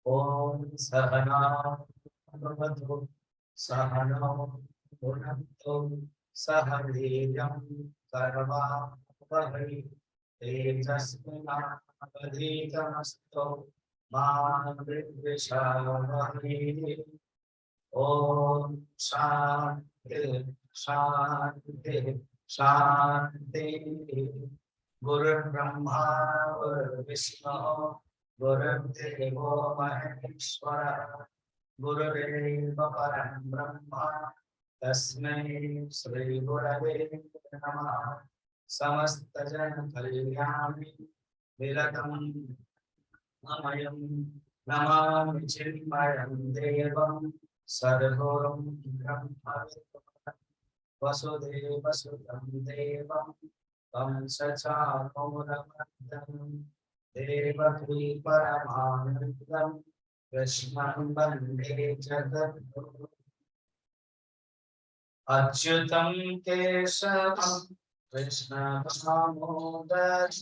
ओम सहना भवतु सहनौ भुनक्तु सह वीर्यं करवावहै तेजस्विनावधीतमस्तु मा विद्विषावहै। ओम शांति शांति शांति। गुरुर्ब्रह्मा गुरुर्विष्णु गुरुर्देवो महेश्वरः गुरुरेव परं ब्रह्म तस्मै श्री गुरवे नमः। समस्त जन कल्याणी विरतं अमयं नमामि चिन्मयं देवं सद्गुरुं ब्रह्मविद्ं वसुदेवसुतं देवं कंसचाणूरमर्दनं देवकी परमानन्दं कृष्णं वन्दे जगद्गुरुम्। अच्युतं केशवं कृष्ण दामोदरं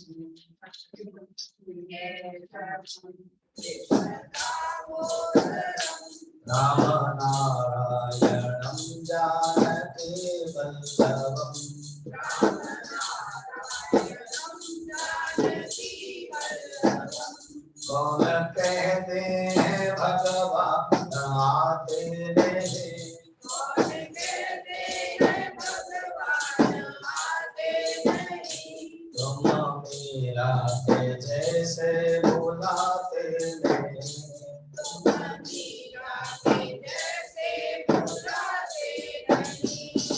रामनारायणं जानकी वल्लभं कौन कहते हैं भगवान आते नहीं। तुम मीरा के जैसे बुलाते नहीं।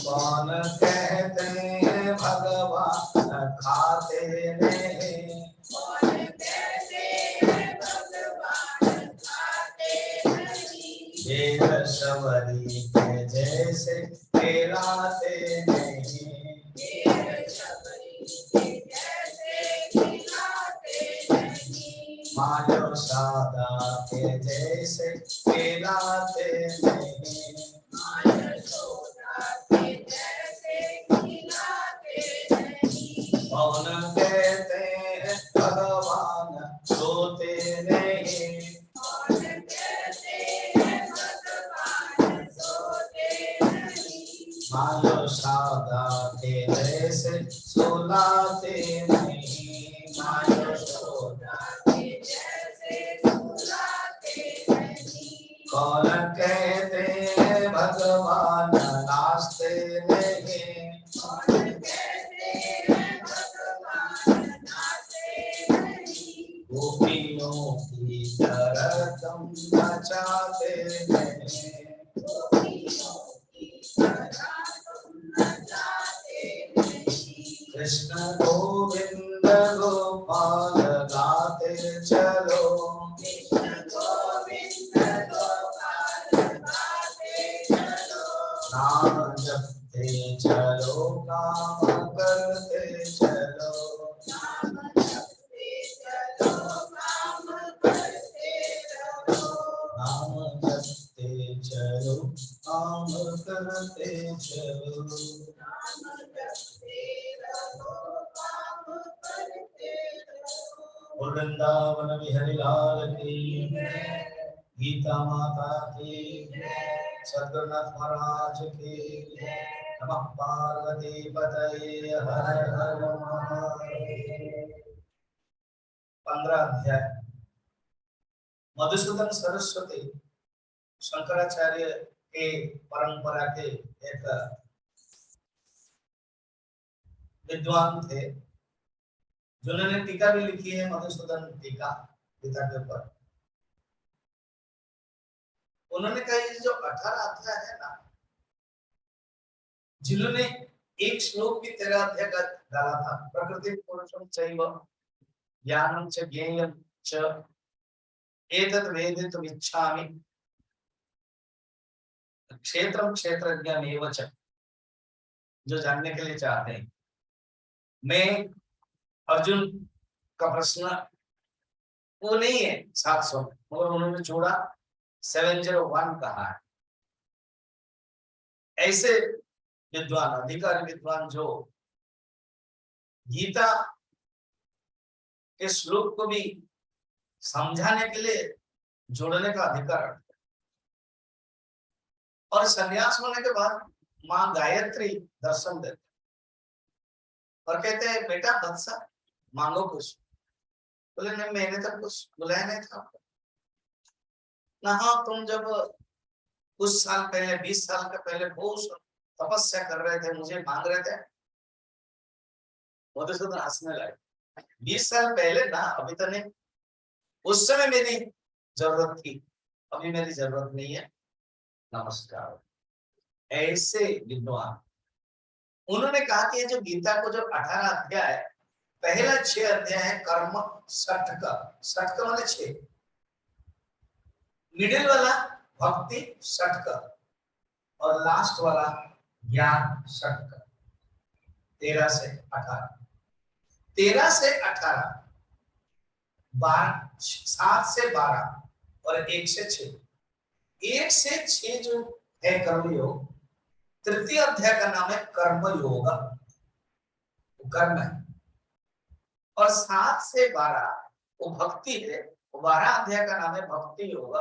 कौन कहते हैं भगवान खाते नहीं। ये शबरी के जैसे खिलाते नहीं। मानो सादा के जैसे खिलाते नहीं। कौन कहते हैं भगवान सोते नहीं। मानो सादा के जैसे सुलाते नहीं। मानो सोदा के जैसे सुलाते नहीं। कौन कहते हैं भगवान नाचते नहीं। गोपियों की तरह तुम नचाते नहीं। कृष्ण गोविंद गोपाल गाते चलो। नाम जपते चलो काम करते चलो। नाम जपते चलो काम करते चलो। वृंदावन बिहारी लाल की गीता माता की सद्गुरुनाथ महाराज की नमः पार्वती पतये हर हर महादेव। 15 अध्याय। मधुसूदन सरस्वती शंकराचार्य के परंपरा के एक विद्वान थे, जिन्होंने टीका भी लिखी है, मधुसूदन टीका गीता के ऊपर। उन्होंने कहा ये जो 18 अध्याय है ना, जिन्होंने एक श्लोक भी 13 अध्याय का डाला था, प्रकृति पुरुषम चैव ज्ञानम च ज्ञेयम च एतत् वेदितुम् इच्छामि क्षेत्रम क्षेत्रज्ञमेव च, जो जानने के लिए चाहते हैं। मैं अर्जुन का प्रश्न वो नहीं है 700, मगर उन्होंने जोड़ा 701 कहा है। ऐसे विद्वान, अधिकारी विद्वान जो गीता के श्लोक को भी समझाने के लिए जोड़ने का अधिकार है। और संन्यास होने के बाद माँ गायत्री दर्शन देते और कहते हैं बेटा वत्सा मांगो कुछ। बोले नहीं मैंने तो कुछ बुलाया नहीं था आपको। ना हाँ तुम जब कुछ साल पहले 20 साल के पहले बहुत तपस्या कर रहे थे मुझे मांग रहे थे। मधुसूदन हंसने लगे 20 साल पहले ना अभी तो नहीं, उस समय मेरी जरूरत थी अभी मेरी जरूरत नहीं है। नमस्कार। ऐसे विद्वान उन्होंने कहा कि ये जो गीता को जो 18 अध्याय है पहला 6 अध्याय है कर्म षट का माने 6, मिडिल वाला भक्ति षट का और लास्ट वाला ज्ञान षट का 13 से 18। 13 से 18 7 से 12 और 1 से 6। 1 से 6 जो है कर्मयोग, तृतीय अध्याय का नाम है कर्म योग, कर्म है। और 7 से 12 वो भक्ति है, 12 अध्याय का नाम है भक्ति योग।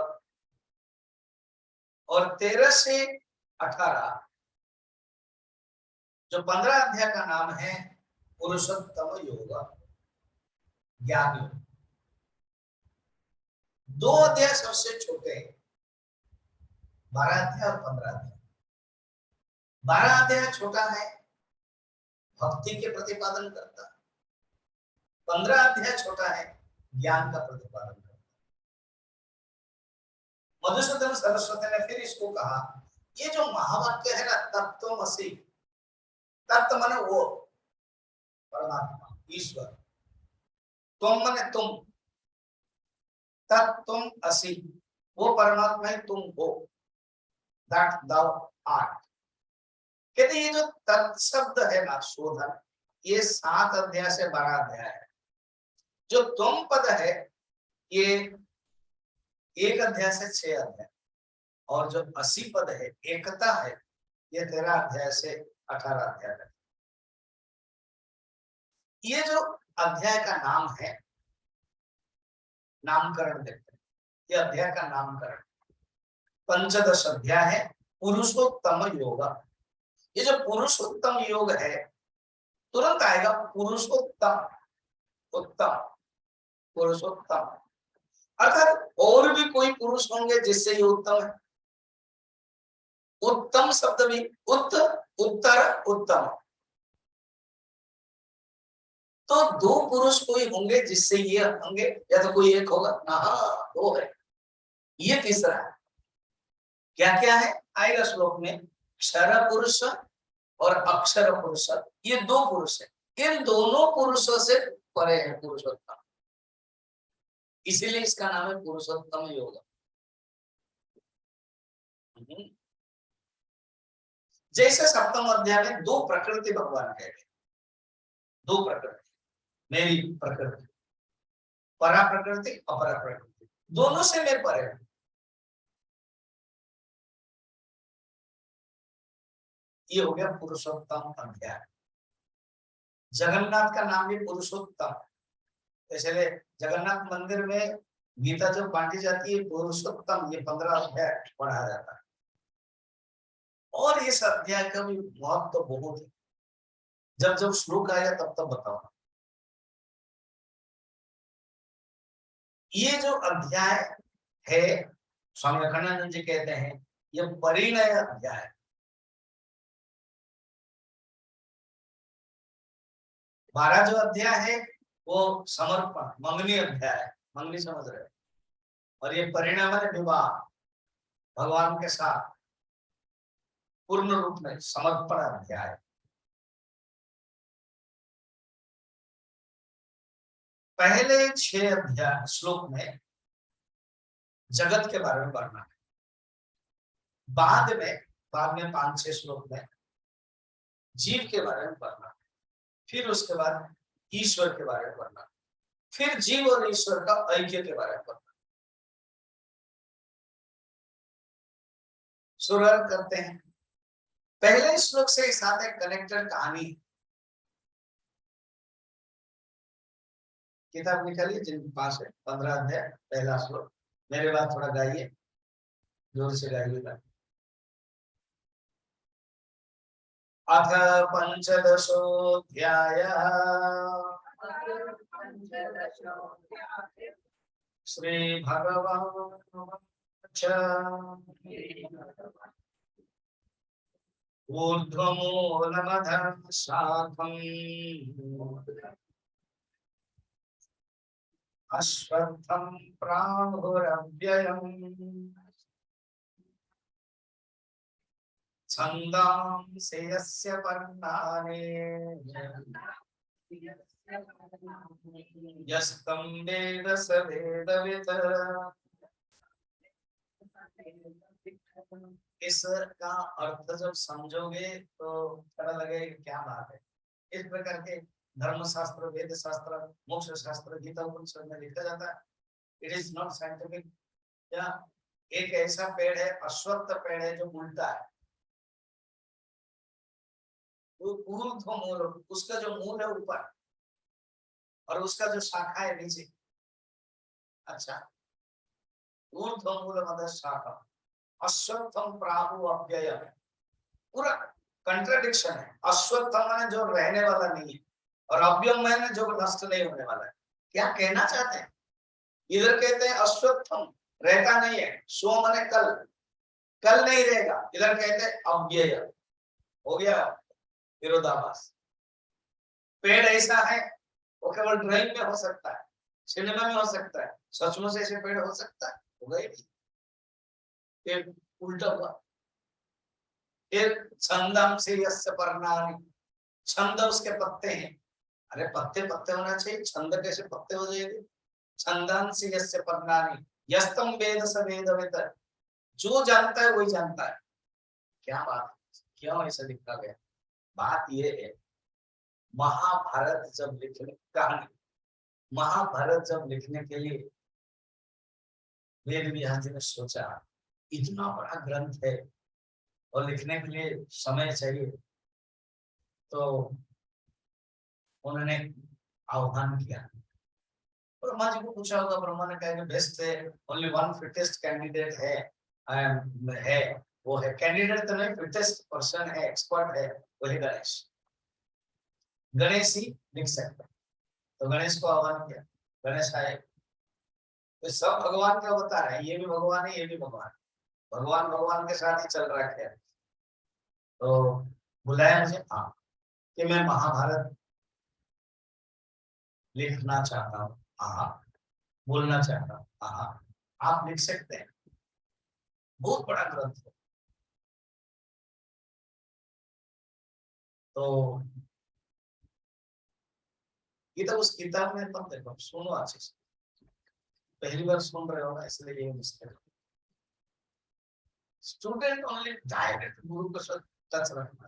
और 13 से 18 जो 15 अध्याय का नाम है पुरुषोत्तम योग, ज्ञान योग। 2 अध्याय सबसे छोटे हैं, 12 अध्याय और 15 अध्याय। 12 अध्याय छोटा है, भक्ति के प्रतिपादन करता। 15 अध्याय छोटा है, ज्ञान का प्रतिपादन करता। मधुसूदन सरस्वती ने फिर इसको कहा, ये जो महावाक्य है ना तत्त्वमसि, तत्व माने वो परमात्मा ईश्वर, तुम माने तुम, तत्त्वम असि वो परमात्मा ही तुम हो, दैट thou art। कहते ये जो तत् शब्द है ना शोधन, ये 7 अध्याय से 12 अध्याय है। जो तुम पद है ये 1 अध्याय से 6 अध्याय, और जो 80 पद है एकता है ये 13 अध्याय से 18 अध्याय तक। ये जो अध्याय का नाम है, नामकरण देखते हैं, ये अध्याय का नामकरण 15 अध्याय है पुरुषोत्तम योग। ये जो पुरुषोत्तम योग है तुरंत आएगा पुरुषोत्तम, उत्तम, पुरुषोत्तम, अर्थात और भी कोई पुरुष होंगे जिससे ये उत्तम है। उत्तम शब्द भी उत्तर उत्तम, तो 2 पुरुष कोई होंगे जिससे ये होंगे, या तो कोई एक होगा ना, हाँ 2 है, ये तीसरा है। क्या क्या है आएगा श्लोक में, क्षर पुरुष और अक्षर पुरुष, ये 2 पुरुष है। इन दोनों पुरुषों से परे है पुरुषोत्तम, इसीलिए इसका नाम है पुरुषोत्तम योग। जैसे सप्तम अध्याय में 2 प्रकृति भगवान कह रहे, 2 प्रकृति, मेरी प्रकृति, परा प्रकृति अपरा प्रकृति, दोनों से मैं परे हूं। ये हो गया पुरुषोत्तम अध्याय। जगन्नाथ का नाम भी पुरुषोत्तम, इसलिए जगन्नाथ मंदिर में गीता जब बांटी जाती है पुरुषोत्तम, ये 15 अध्याय पढ़ा जाता है। और इस अध्याय का भी महत्व तो बहुत है, जब जब श्लोक आएगा तब तब बताओ। ये जो अध्याय है स्वामी अखंडानंद जी कहते हैं ये परिणय अध्याय। 12 जो अध्याय है वो समर्पण मंगनी अध्याय है, मंगनी समझ रहे, और ये परिणय माने विवाह भगवान के साथ पूर्ण रूप में समर्पण अध्याय। पहले 6 अध्याय श्लोक में जगत के बारे में वर्णन है, बाद में 5-6 श्लोक में जीव के बारे में वर्णन है, फिर उसके बाद ईश्वर के बारे में वर्णन, फिर जीव और ईश्वर का ऐक्य के बारे में वर्णन। शुरुआत करते हैं पहले श्लोक से साथ एक कनेक्टेड कहानी। किताब निकालिए जिनके पास है, 15 अध्याय पहला श्लोक। मेरे बाद थोड़ा गाइए, जोर से गाइएगा। अथ पंचदशोऽध्यायः श्रीभगवानुवाच ऊर्ध्वमूलमधः शाखम् अश्वत्थं प्राहुरव्ययम् छन्दांसि यस्य पर्णानि यस्तं वेद स वेदवित्। इसका अर्थ जब समझोगे तो पता लगेगा क्या बात है। इस प्रकार के धर्म शास्त्र, वेद शास्त्र, मोक्ष शास्त्र, गीता उपनिषद में लिखा जाता है। It is not scientific. या एक ऐसा पेड़ है, अश्वत्थ पेड़ है, जो उल्टा है, वो ऊर्ध्व मूल, उसका जो मूल है ऊपर और उसका जो शाखा है नीचे। अच्छा, ऊर्ध्व मूल मध्य शाखा अश्वत्थम प्राहु अव्यय, पूरा कंट्राडिक्शन है। अश्वत्थ माने जो रहने वाला नहीं है, और अव्यय माने जो नष्ट नहीं होने वाला है। क्या कहना चाहते हैं? इधर कहते हैं अश्वत्थम रहता नहीं है, स्व माने कल, कल नहीं रहेगा। इधर कहते हैं अव्यय, हो गया विरोधाभास। पेड़ ऐसा है, वो केवल ड्राइंग में हो सकता है, सिनेमा में हो सकता है, सचमुच ऐसे पेड़ हो सकता है? होगा ही नहीं। पेड़ उल्टा हुआ। फिर छंदांसि यस्य पर्णानि, छंद उसके पत्ते हैं। अरे पत्ते पत्ते होना चाहिए, छंद कैसे पत्ते हो जाएंगे? छंदांसि यस्य पर्णानि यस्तम वेद स वेदवित्, जो जानता है वही जानता है। क्या बात है, क्यों ऐसा लिखा गया? बात ये है, महाभारत जब लिखने कहानी, महाभारत जब लिखने के लिए वेद व्यास जी ने सोचा, इतना बड़ा ग्रंथ है और लिखने के लिए समय चाहिए, तो उन्होंने आह्वान किया। ब्रह्मा जी को पूछा होगा, ब्रह्मा ने कहा कि बेस्ट है, ओनली वन फिटेस्ट कैंडिडेट है, वो है कैंडिडेट तो नहीं, फिटेस्ट पर्सन है, एक्सपर्ट है, वही गणेश। गणेश ही लिख सकते। तो गणेश को आह्वान किया, गणेश आए। तो सब भगवान का बता रहे हैं, ये भी भगवान है, ये भी भगवान, भगवान भगवान के साथ ही चल रहा है। तो बुलाया मुझे, हाँ, कि मैं महाभारत लिखना चाहता हूँ। हाँ, बोलना चाहता हूँ। हाँ, आप लिख सकते हैं, बहुत बड़ा ग्रंथ है। तो ये तो उस किताब में मत देखो, सुनो अच्छे से। पहली बार सुन रहे हो ना, इसलिए ये मिस्टेक। स्टूडेंट ओनली डायरेक्ट गुरु के साथ टच रखना।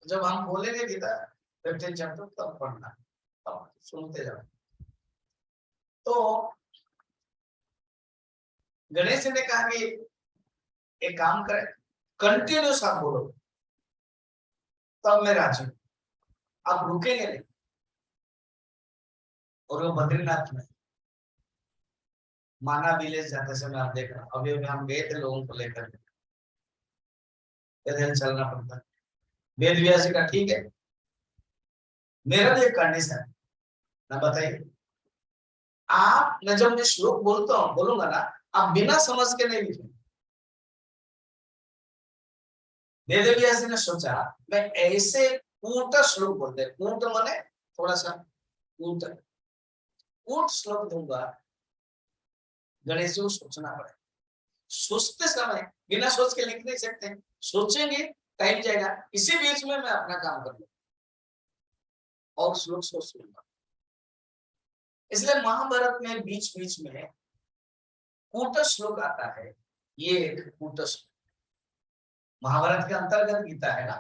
जब हम बोलेंगे गीता 15 चैप्टर तब पढ़ना, तब सुनते जाओ। तो गणेश ने कहा कि एक काम करें, कंटिन्यूस आप बोलो, तब मैं राजी हूं, आप रुकेंगे नहीं। और वो बद्रीनाथ में माना विलेज जाते समय आप देख रहे हो, अभी हम गए थे लोगों को लेकर, पैदल चलना पड़ता है। वेद व्यास जी का ठीक है, मेरा भी एक कंडीशन है ना, बताइए। आप न, जब मैं श्लोक बोलता हूँ बोलूंगा ना, आप बिना समझ के नहीं लिखेंगे। वेद व्यास जी ने सोचा मैं ऐसे कूट श्लोक बोलते हैं, कूट माने थोड़ा सा कूट, कूट श्लोक दूंगा। गणेश जी को सोचना पड़ेगा, सोचते समय बिना सोच के लिख नहीं सकते, सोचेंगे टाइम जाएगा। इसी बीच में मैं अपना काम कर लूंगा और श्लोक सोच लूंगा। इसलिए महाभारत में बीच बीच में कूट श्लोक आता है। ये एक कूट श्लोक महाभारत के अंतर्गत गीता है ना।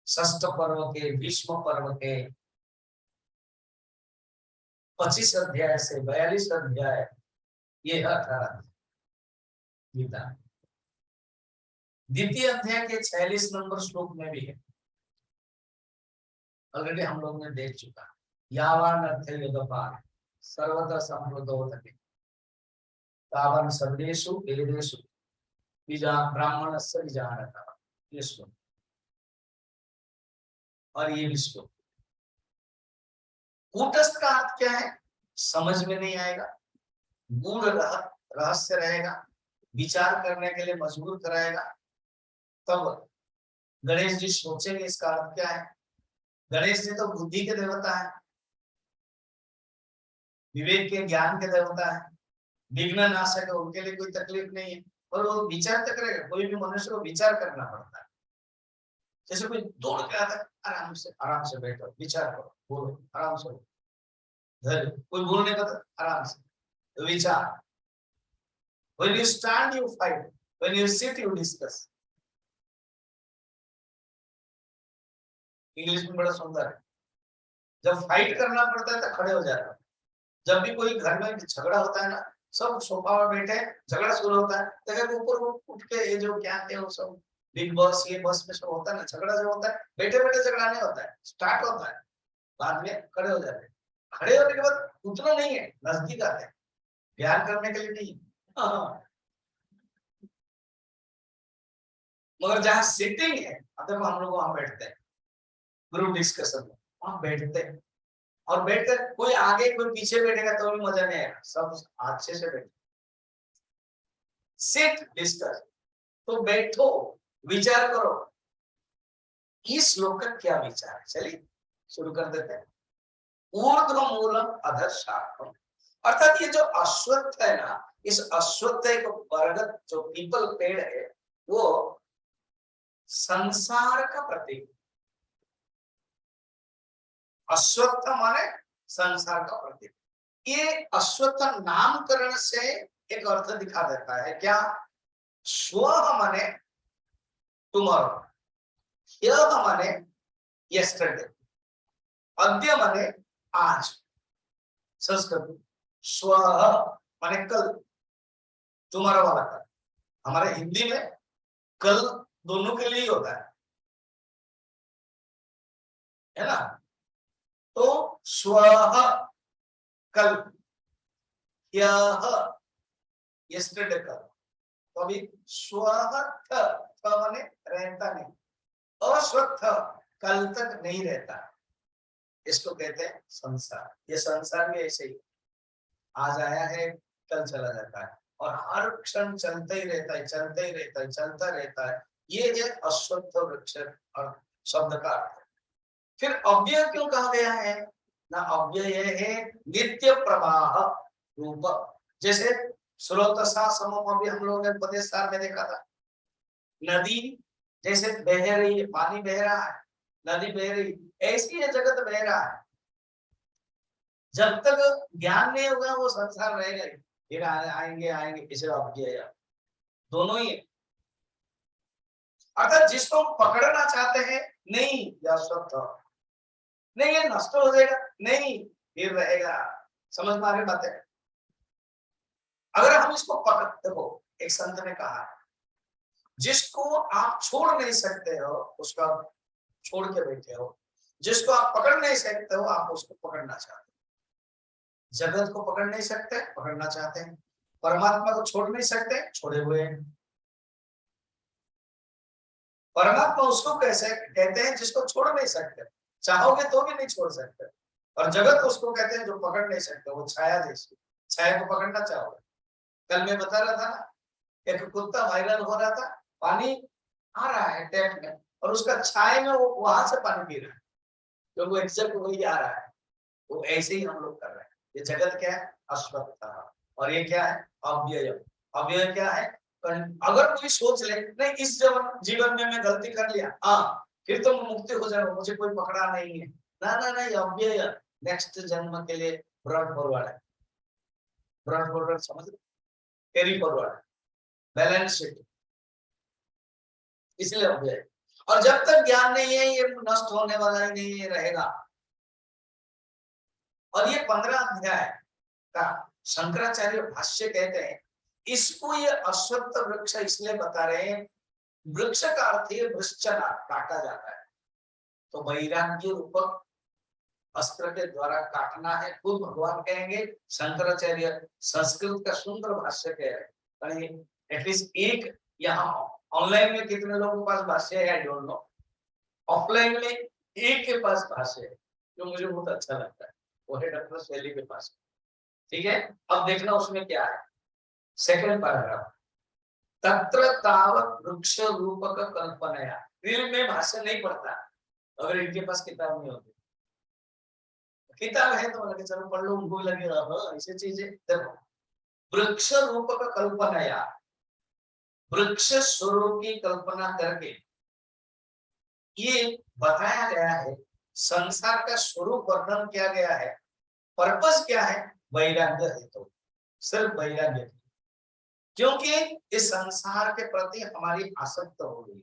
षष्ठ पर्व के, भीष्म पर्व के 25 अध्याय से 42 अध्याय, ये 18 गीता। द्वितीय अध्याय के 46 नंबर श्लोक में भी है, ऑलरेडी हम लोग ने देख चुका। यावान अर्थ युगपान सर्वतः समृद्धोदके तावन सर्वेषु वेदेषु बीजा ब्राह्मणस्य बीजानता। ये श्लोक और ये भी श्लोक। कूटस्थ का अर्थ क्या है समझ में नहीं आएगा, गूढ़ रहस्य रहेगा, विचार करने के लिए मजबूर कराएगा। तब गणेश जी सोचेंगे इसका अर्थ क्या है। गणेश जी तो बुद्धि के देवता है, विवेक के ज्ञान के देवता है, विघ्न नाशक है, उनके लिए कोई तकलीफ नहीं है। और वो विचार तक करेगा, कोई भी मनुष्य को विचार करना पड़ता है। जैसे कोई दौड़ के आता है, आराम से बैठो, विचार करो, बोलो, आराम से कोई बोलने का तो आराम से विचार। When you stand, you fight. When you sit, you discuss. English में बड़ा सुंदर है। जब फाइट करना पड़ता है तो खड़े हो जाते हैं। जब भी कोई घर में झगड़ा होता है ना, सब सोफा पर बैठे, झगड़ा शुरू होता है, तो ऊपर उठ के ये जो क्या है वो सब बिग बॉस ये बस में सब होता है ना, झगड़ा जो होता है बैठे बैठे झगड़ा नहीं होता है, स्टार्ट होता है, बाद में खड़े हो जाते हैं। खड़े होने के बाद उतना नहीं है, नजदीक आते हैं, प्यार करने के लिए नहीं। हाँ। मगर जहाँ सिटिंग है, अगर हम लोग वहां बैठते हैं ग्रुप डिस्कशन में, वहां बैठते हैं और बैठकर कोई आगे कोई पीछे बैठेगा तो भी मजा नहीं आएगा, सब अच्छे से बैठे। सिट डिस्कस, तो बैठो विचार करो। इस श्लोक का क्या विचार है, चलिए शुरू कर देते हैं। ऊर्ध्व मूलम अधः शाखम, अर्थात ये जो अश्वत्थ है ना, इस अश्वत्थ एक बरगद जो पीपल पेड़ है, वो संसार का प्रतीक। अश्वत्थ माने संसार का प्रतीक। ये अश्वत्थ नामकरण से एक अर्थ दिखा देता है क्या। स्व माने टुमारो, यह माने यस्टरडे, अद्य माने आज। संस्कृत स्व माने कल, टुमारो वाला कल। हमारे हिंदी में कल दोनों के लिए होता है ना। तो स्वः कल, यह यस्टरडे कल। तो अभी स्वः माने रहता नहीं, अश्वत्थ कल तक नहीं रहता, इसको कहते हैं संसार। ये संसार भी ऐसे ही आज आया है कल चला जाता है, और हर क्षण चलता ही रहता है, चलता ही रहता है, चलता रहता है। ये है अश्वत्थ वृक्ष और शब्द का अर्थ। फिर अव्यय क्यों कहा गया है ना, अव्यय है नित्य प्रवाह रूप। जैसे स्रोतसा समम, अभी हम लोगों ने उपदेश सार में देखा था, नदी जैसे बह रही है, पानी बह रहा है, नदी बह रही, ऐसी ये जगत बह रहा है। जब तक ज्ञान नहीं होगा वो संसार रहेगा ही, फिर आएंगे आएंगे, इसे अव्यय दोनों ही है। अगर जिसको पकड़ना चाहते हैं, नहीं या स्वत्थ नहीं, ये नष्ट हो जाएगा, नहीं फिर रहेगा। समझ में आ रही बात है। अगर हम इसको पकड़, देखो एक संत ने कहा, जिसको आप छोड़ नहीं सकते हो उसका छोड़ के बैठे हो, जिसको आप पकड़ नहीं सकते हो आप उसको पकड़ना चाहते हो। जगत को पकड़ नहीं सकते, पकड़ना चाहते हैं। परमात्मा को छोड़ नहीं सकते, छोड़े हुए हैं। परमात्मा उसको कैसे कहते हैं जिसको छोड़ नहीं सकते, चाहोगे तो भी नहीं छोड़ सकते। और जगत उसको कहते हैं जो पकड़ नहीं सकते, वो छाया जैसी, छाया को पकड़ना चाहोगे। कल मैं बता रहा था ना, एक कुत्ता वायरल हो रहा था, पानी आ रहा है टैप में और उसका छाया में वो वहां से पानी पी रहा है, तो वो एग्जैक्ट वही आ रहा है। वो ऐसे ही हम लोग कर रहे हैं। ये जगत क्या है, अश्वत्थ, और ये क्या है, अव्यय। अव्यय क्या है, अगर कोई सोच ले नहीं इस जीवन में मैं गलती कर लिया, हाँ फिर तो मुक्ति हो जाएगा, मुझे कोई पकड़ा नहीं है, ना ना ना, ये अव्यय नेक्स्ट जन्म के लिए ब्रॉड फॉरवर्ड है। ब्रॉड फॉरवर्ड समझ, कैरी फॉरवर्ड, बैलेंस शीट, इसलिए अव्यय। और जब तक ज्ञान नहीं है ये नष्ट होने वाला ही नहीं रहेगा। और ये 15 अध्याय का शंकराचार्य भाष्य कहते हैं, इसको ये अश्वत्थ वृक्ष इसलिए बता रहे हैं, वृक्ष का अर्थ है वृक्षना, काटा जाता है, तो वैराग्य रूप अस्त्र के द्वारा काटना है, खुद भगवान कहेंगे। शंकराचार्य संस्कृत का सुंदर भाष्य कह रहे हैं, एटलीस्ट एक यहाँ ऑनलाइन में कितने लोगों के पास भाष्य है आई डोंट नो, ऑफलाइन में एक के पास भाष्य है जो मुझे बहुत अच्छा लगता है, वो है डॉक्टर शैली के पास। ठीक है, अब देखना उसमें क्या है। सेकंड पैराग्राफ, तत्र तावत वृक्ष रूपक कल्पनाया। फिर में भाष्य नहीं पढ़ता अगर इनके पास किताब नहीं होती, किताब है तो लगे चलो पढ़ लो, उनको लगेगा ऐसी चीजें। देखो, वृक्ष रूपक कल्पनाया, वृक्ष स्वरूप की कल्पना करके ये बताया गया है, संसार का स्वरूप वर्णन किया गया है। पर्पस क्या है? वैराग्य है, तो सिर्फ वैराग्य, क्योंकि इस संसार के प्रति हमारी आसक्त हो गई।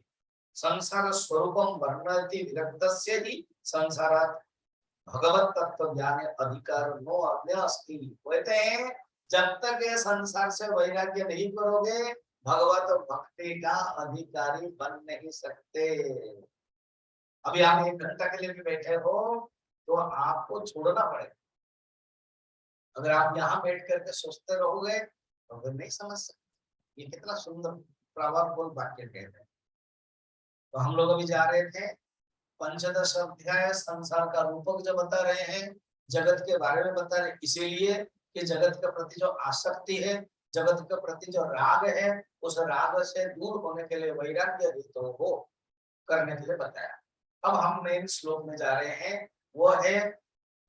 संसार स्वरूपम वर्णयति विरक्तस्य ही संसारात् भगवत तत्व ज्ञान अधिकार नो अन्य अस्ति। कहते हैं जब तक ये संसार से वैराग्य नहीं करोगे भगवत भक्ति का अधिकारी बन नहीं सकते। अभी आप 1 घंटा के लिए भी बैठे हो तो आपको छोड़ना पड़ेगा। अगर आप यहाँ बैठ करके सोचते रहोगे तो फिर नहीं समझ सकते। ये कितना सुंदर प्रभावपूर्ण वाक्य कहते हैं। तो हम लोग अभी जा रहे थे, पंचदश अध्याय संसार का रूपक जो बता रहे हैं, जगत के बारे में बता रहे, इसीलिए कि जगत के प्रति जो आसक्ति है, जगत के प्रति जो राग है, उस राग से दूर होने के लिए वैराग्य तो हो करने के लिए बताया। अब हम मेन श्लोक में जा रहे हैं, वो है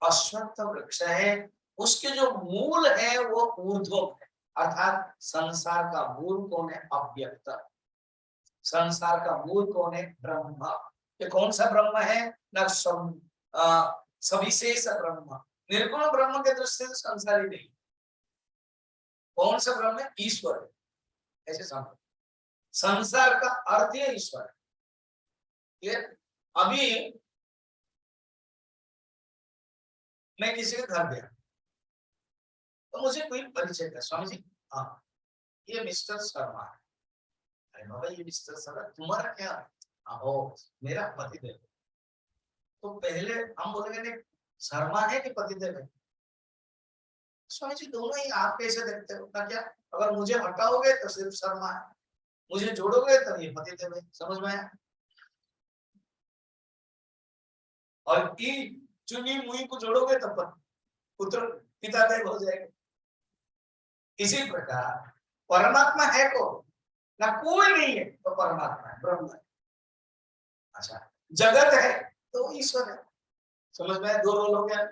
अश्वत्थ वृक्ष है, उसके जो मूल है वो ऊर्ध्व है, अर्थात संसार का मूल कौन है? अव्यक्त। संसार का मूल कौन है? ब्रह्म। ये कौन सा ब्रह्म है? न सविशेष ब्रह्म, निर्गुण ब्रह्म के दृष्टि से संसार ही नहीं। कौन सा ब्रह्म है? ईश्वर है, ऐसे समझो। संसार का अर्थ है ईश्वर। ये अभी मैं किसी के घर गया तो मुझे कोई परिचय था, स्वामी जी हाँ ये मिस्टर शर्मा है। अरे बाबा ये मिस्टर शर्मा तुम्हारा क्या? हाँ मेरा पतिदेव। तो पहले हम बोलेंगे नहीं शर्मा है कि पतिदेव है? स्वामी जी दोनों ही, आप कैसे देखते हो? क्या अगर मुझे हटाओगे तो सिर्फ शर्मा है, मुझे जोड़ोगे तो ये पतिदेव है। समझ में आया? और की चुनी मुई को जोड़ोगे तो पुत्र पिता देव हो जाएगा। इसी प्रकार परमात्मा है को ना, कोई नहीं है तो परमात्मा है, ब्रह्म है। अच्छा जगत है तो ईश्वर है। समझ में? 2 रोल हो गया।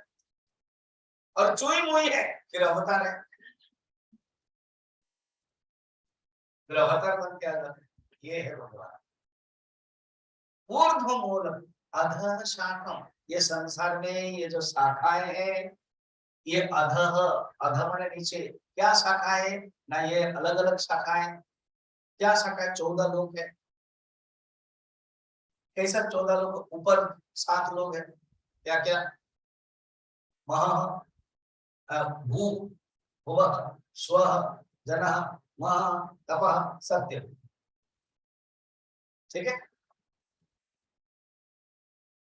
और चुई मुई है फिर अवतार है, फिर अवतार बन के आता है। ये है भगवान। ऊर्ध्व मूलम अधः शाखम, ये संसार में ये जो शाखाएं हैं, ये अधः, अधः माने नीचे। क्या शाखा है ना? ये अलग अलग शाखाएं। क्या शाखा? 14 लोग है। कैसा 14 लोग? ऊपर 7 लोग है। क्या क्या? महा, भू, भुवः, स्वः, जनः, महा, तपः, सत्य। ठीक है?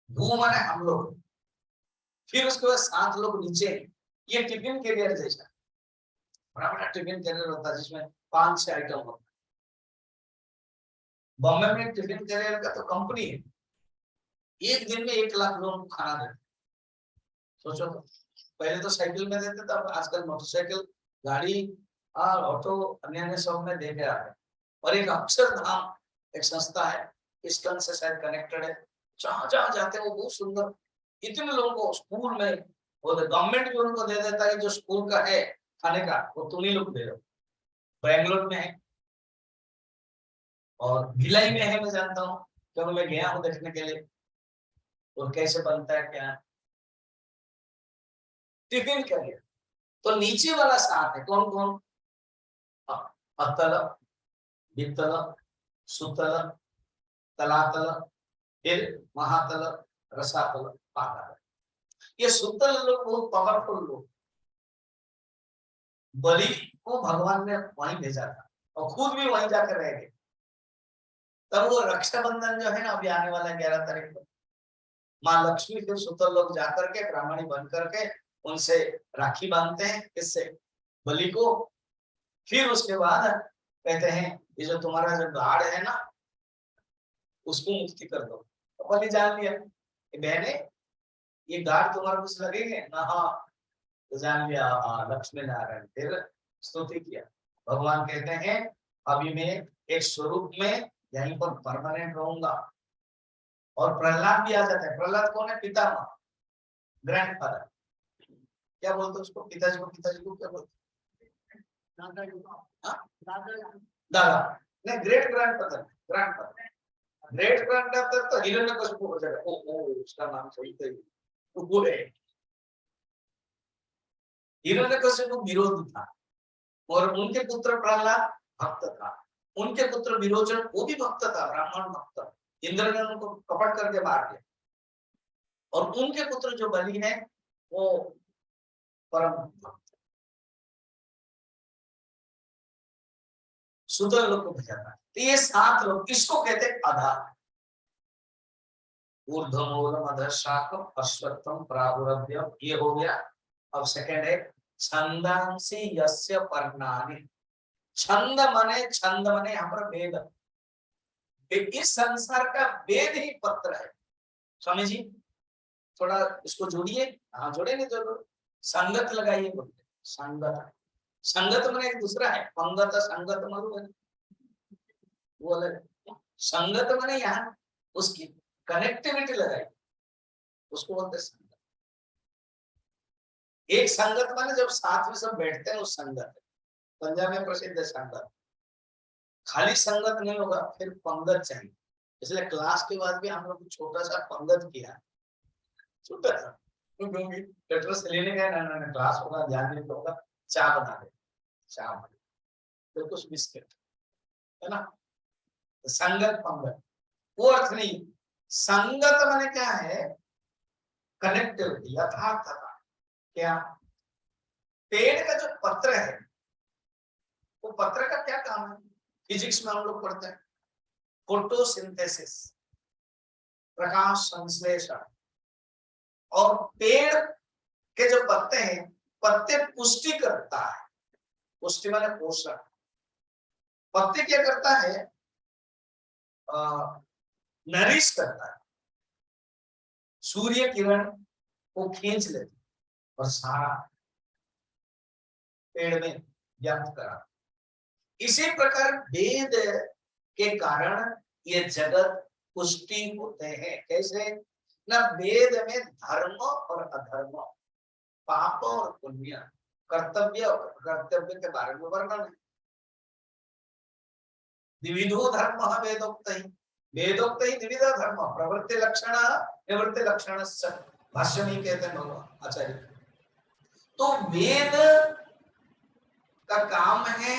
भू माने हम लोग, फिर उसके बाद 7 लोग नीचे। ये टिफिन कैरियर जैसा बड़ा बड़ा टिफिन कैरियर होता है जिसमें 5-6 आइटम होता है। बॉम्बे में टिफिन कैरियर का तो कंपनी है, एक दिन में 1 लाख लोगों को खाना देते। सोचो तो, पहले तो साइकिल में देते थे, अब आजकल मोटरसाइकिल, गाड़ी और ऑटो अन्य अन्य सब में दे के आ रहे। और एक अक्षरधाम एक संस्था है, इसकन से शायद कनेक्टेड है, जहां जहां जाते हैं वो बहुत सुंदर, इतने लोगों को स्कूल में वो गवर्नमेंट भी उनको दे देता है, जो स्कूल का है खाने का वो तुम ही लोग दे रहे हो। बैंगलोर में है और भिलाई में है, मैं जानता हूँ क्योंकि मैं गया हूँ देखने के लिए और कैसे बनता है क्या टिफिन का गया। तो नीचे वाला 7 है, कौन कौन? अतल, वित्तल, सुतल, तलातल, फिर महातल, रसातल, पाताल। ये सुतल लोग बहुत पावरफुल लोग, बलि को भगवान ने वहीं भेजा था और खुद भी वहीं जाकर रह गए। तब वो रक्षाबंधन जो है ना अभी आने वाला 11 तारीख को, माँ लक्ष्मी फिर सुतल लोग जाकर के ब्राह्मणी बन करके उनसे राखी बांधते हैं, किससे, बलि को। फिर उसके बाद कहते हैं ये जो तुम्हारा जो गार्ड है ना उसको मुक्ति कर दो। तो बलि जान लिया कि बहने ये गार्ड तुम्हारा कुछ लगेंगे ना, हाँ। तो जान लिया लक्ष्मी नारायण। फिर स्तुति किया। भगवान कहते हैं अभी मैं एक स्वरूप में यहीं पर परमानेंट रहूंगा। और प्रहलाद भी आ जाता है। प्रहलाद कौन है, पितामह, ग्रैंडफादर। क्या बोलते उसको, पिताजी को क्या बोलते, दादा नहीं, great grandfather, grandfather, great grandfather तो हिरण्यकशिपु हो जाएगा। ओ उसका नाम सही था, वो है हिरण्यकशिपु विरोधी था और उनके पुत्र प्रहलाद भक्त था। उनके पुत्र विरोचन वो भी भक्त था, ब्राह्मण भक्त। इंद्र ने उनको कपट करके मार दिया। और उनके पुत्र जो बलि है वो परम भक्त, सुंदर लोग को भेजा था। तो ये 7 लोग, इसको कहते आधार। ऊर्ध्वमूलम अधशाखम अश्वत्थम प्रादुरभ्यम, ये हो गया। अब सेकंड है छंदांसी यस्य पर्णानि। छंद मने यहाँ पर वेद। इस संसार का वेद ही पत्र है। स्वामी जी थोड़ा इसको जोड़िए। हाँ जोड़ेंगे जरूर। संगत लगाइए, बोलते संगत। संगत मैंने एक दूसरा है, पंगत संगत मरु है वो अलग। संगत मैंने यहाँ उसकी कनेक्टिविटी लगाई, उसको बोलते संगत। एक संगत माने जब साथ में सब बैठते हैं उस संगत। पंजाब में प्रसिद्ध है संगत। खाली संगत नहीं होगा, फिर पंगत चाहिए। इसलिए क्लास के बाद भी हम लोग छोटा सा पंगत किया, छोटा सा, क्योंकि लेटर से लेने गए ना क्लास होगा, ध्यान नहीं होगा, चाय बना दे, चाय फिर कुछ बिस्किट, है ना। संगत पंगत वो अर्थ नहीं। संगत माने क्या है, कनेक्टिविटी, यथार्थता। क्या पेड़ का जो पत्र है, वो पत्र का क्या काम है, फिजिक्स में हम लोग पढ़ते हैं, फोटोसिंथेसिस, प्रकाश संश्लेषण। और पेड़ के जो पत्ते हैं, पत्ते पुष्टि करता है। पुष्टि माने पोषण। पत्ते क्या करता है, नरिश करता है, सूर्य किरण को खींच लेती और सारा पेड़ में व्यक्त करा। इसी प्रकार वेद के कारण ये जगत पुष्टि होते हैं। कैसे ना, वेद में धर्म और अधर्म, पाप और पुण्य, कर्तव्य और कर्तव्य के बारे में वर्णन है। द्विविधो धर्म वेदोक्त ही, वेदोक्त ही द्विविध धर्म, प्रवृत्ति लक्षण निवृत्ति लक्षण। भाष्य में कहते हैं भगवान आचार्य। तो वेद का काम है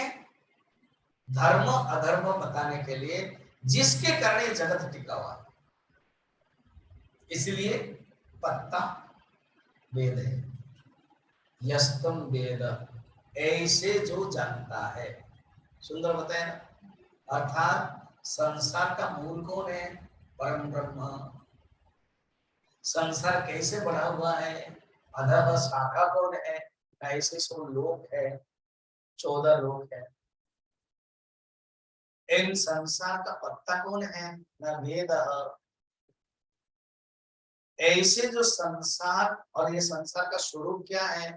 धर्म अधर्म बताने के लिए, जिसके कारण ये जगत टिका हुआ। इसलिए पत्ता वेद है। यस्तम वेद, ऐसे जो जानता है। सुंदर बताया ना। अर्थात संसार का मूल कौन है, परम ब्रह्म। संसार कैसे बना हुआ है, अधः शाखा कौन है, ऐसे सब लोक है, 14 लोक है। इन संसार का पत्ता कौन है, न वेद। ऐसे जो संसार, और ये संसार का स्वरूप क्या है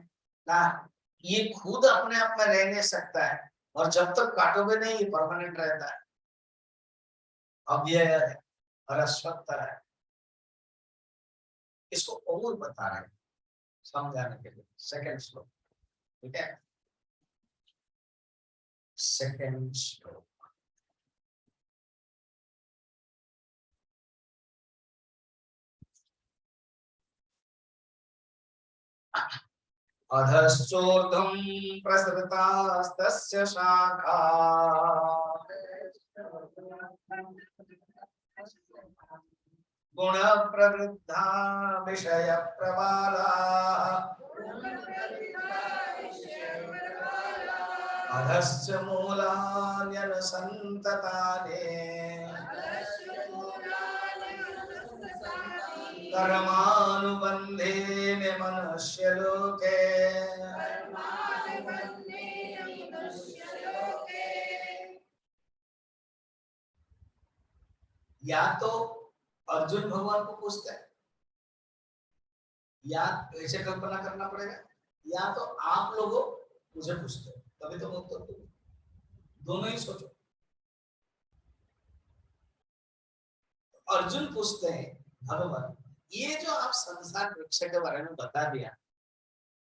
ना, ये खुद अपने आप में रह नहीं सकता है। और जब तक काटोगे नहीं, ये परमानेंट रहता है, अव्यय है और अश्वत्थर है। इसको और बता रहे हैं समझाने के लिए। सेकंड श्लोक, ठीक है, सेकंड श्लोक। अधश्चोर्ध्वं प्रसृतास्तस्य शाखा गुण प्रवृद्धा विषय प्रबाला अधश्च मूलान्यनुसन्ततानि कर्मानुबंधेन मनुष्यलोके या तो अर्जुन भगवान को पूछते हैं, या ऐसे कल्पना करना पड़ेगा, या तो आप लोगों मुझे पूछते हो, तभी तो उत्तर दूंगा। दोनों ही सोचो। अर्जुन पूछते हैं भगवान, ये जो आप संसार वृक्ष के बारे में बता दिया,